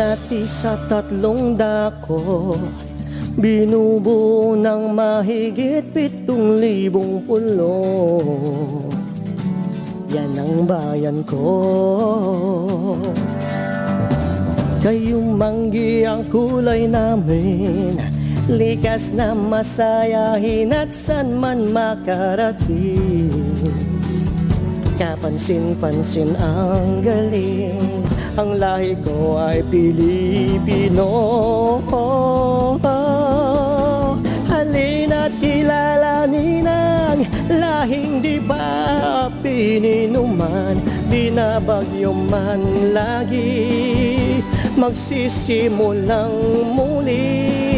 Hinati sa 3 dako, binubuo ng mahigit 7,000 pulo. Yan ang bayan ko. Kayong manggi ang kulay namin, likas na masayahin at san man makarating. Kapansin-pansin ang galing, ang lahi ko ay Pilipino. Halina't kilalanin ang lahing di ba pininuman, binabagyo man lagi, magsisimulang muli.